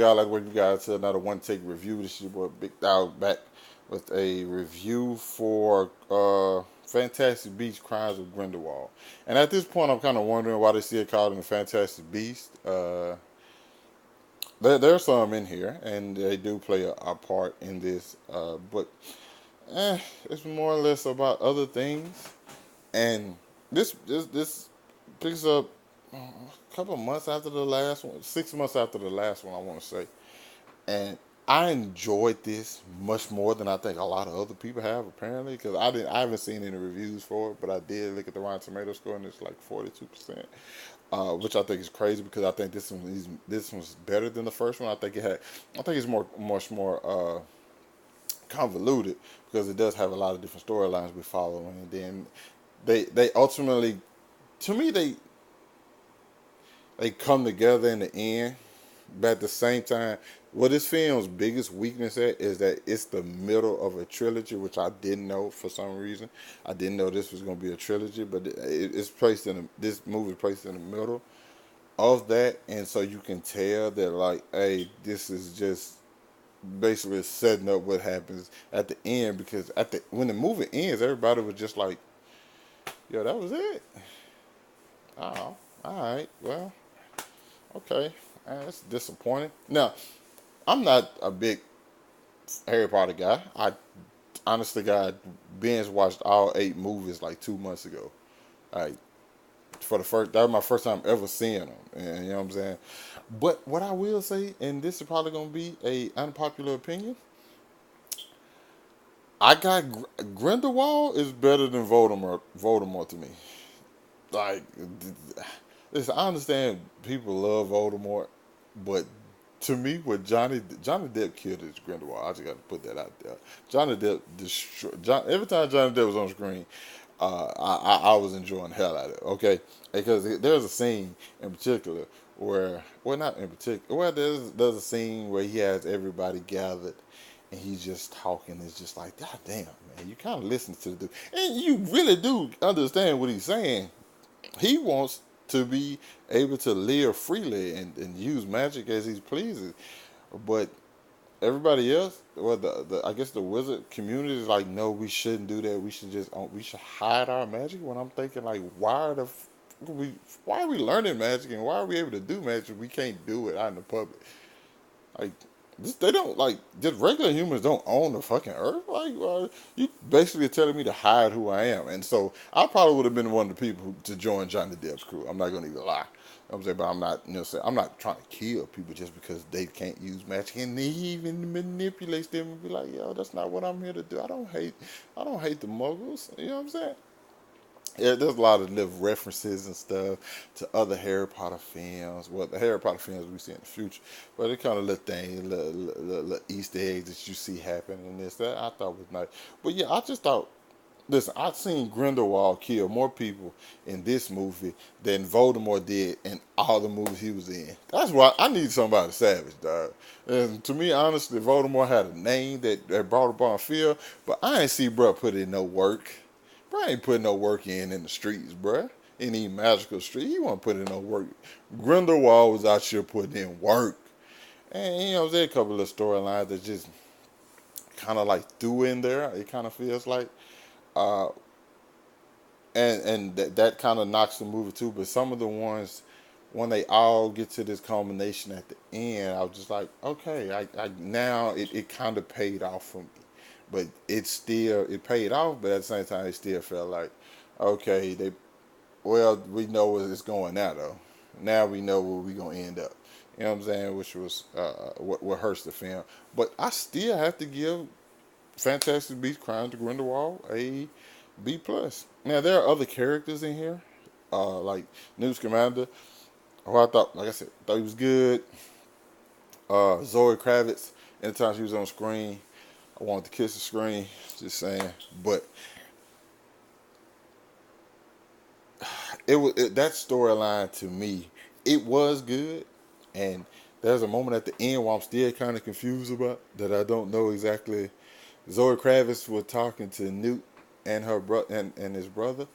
guys? Like, welcome you guys to another One Take review. This is your boy Big Dog back with a review for Fantastic Beasts: Crimes of Grindelwald. And at this point, I'm kind of wondering why they still call it the Fantastic Beast. There's some in here, and they do play a part in this. But it's more or less about other things. And this picks up a couple of months after the last one, 6 months after the last one, I want to say. And I enjoyed this much more than I think a lot of other people have, apparently, because I haven't seen any reviews for it, but I did look at the Rotten Tomato score, and it's like 42%, which I think is crazy because I think this one's better than the first one. I think it's much more convoluted because it does have a lot of different storylines we follow, and then they ultimately, to me, they come together in the end. But at the same time, what this film's biggest weakness at is that it's the middle of a trilogy, which I didn't know for some reason. I didn't know this was going to be a trilogy, but it's placed this movie is placed in the middle of that, and so you can tell that, like, hey, this is just basically setting up what happens at the end, because when the movie ends, everybody was just like, yo, that was it. Oh, all right, well, okay. That's disappointing. Now, I'm not a big Harry Potter guy. I honestly, God, binge watched all 8 movies like 2 months ago. Like, that was my first time ever seeing them. And you know what I'm saying? But what I will say, and this is probably gonna be a unpopular opinion, I got Grindelwald is better than Voldemort. Voldemort to me. Like, listen, I understand people love Voldemort, but to me, what Johnny Depp killed his Grindelwald. I just got to put that out there. Johnny Depp destroyed. Every time Johnny Depp was on screen, I was enjoying the hell out of it. Okay, because there's a scene in particular where, well, not in particular, well, there's a scene where he has everybody gathered. And he's just talking. It's just like, God damn, man. You kind of listen to the dude. And you really do understand what he's saying. He wants to be able to live freely and use magic as he pleases. But everybody else, well, I guess the wizard community is like, no, we shouldn't do that. We should hide our magic. When I'm thinking, like, why are we learning magic, and why are we able to do magic? We can't do it out in the public. Like, they don't, like, just regular humans don't own the fucking earth. Like, you basically telling me to hide who I am. And so I probably would have been one of the people to join Johnny Depp's crew. I'm not gonna even lie. I'm saying, but I'm not, I'm not trying to kill people just because they can't use magic, and they even manipulates them and be like, yo, that's not what I'm here to do. I don't hate the Muggles. You know what I'm saying? Yeah, there's a lot of little references and stuff to other Harry Potter films. Well, the Harry Potter films we see in the future, but it kind of little things, little Easter eggs that you see happen in this. That I thought was nice. But yeah, I just thought, listen, I've seen Grindelwald kill more people in this movie than Voldemort did in all the movies he was in. That's why I need somebody savage, dog. And to me, honestly, Voldemort had a name that brought up on field, but I ain't see bro put in no work. Bro ain't putting no work in the streets, bro. Any magical street. He wasn't putting in no work. Grindelwald was out here putting in work. And, there's a couple of storylines that just kind of like threw in there. It kind of feels like. Uh, and that kind of knocks the movie too. But some of the ones, when they all get to this culmination at the end, I was just like, okay, now it kind of paid off for me. But it paid off, but at the same time, it still felt like, okay, we know where it's going now, though. Now we know where we're going to end up. You know what I'm saying? Which was what hurts the film. But I still have to give Fantastic Beasts: Crimes of Grindelwald a B+. Now, there are other characters in here, like Newt Scamander, who I thought, like I said, thought he was good. Zoe Kravitz, anytime she was on screen, I wanted to kiss the screen, just saying. But that storyline to me, it was good. And there's a moment at the end where I'm still kind of confused about that. I don't know exactly. Zoe Kravitz was talking to Newt and her and his brother,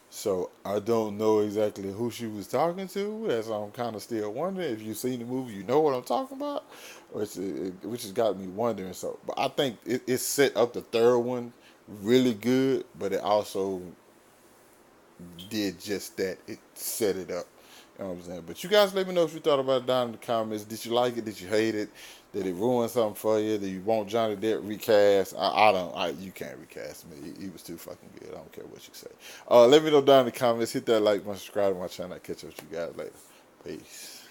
So I don't know exactly who she was talking to. As I'm kind of still wondering if you've seen the movie, you know what I'm talking about, which has got me wondering. So, but I think it set up the third one really good, but it also did just that. It set it up. You know what I'm saying? But you guys let me know what you thought about it down in the comments. Did you like it? Did you hate it? Did it ruin something for you? Did you want Johnny Depp recast? I don't. You can't recast me. He was too fucking good. I don't care what you say. Let me know down in the comments. Hit that like button, subscribe to my channel. I'll catch up with you guys later. Peace.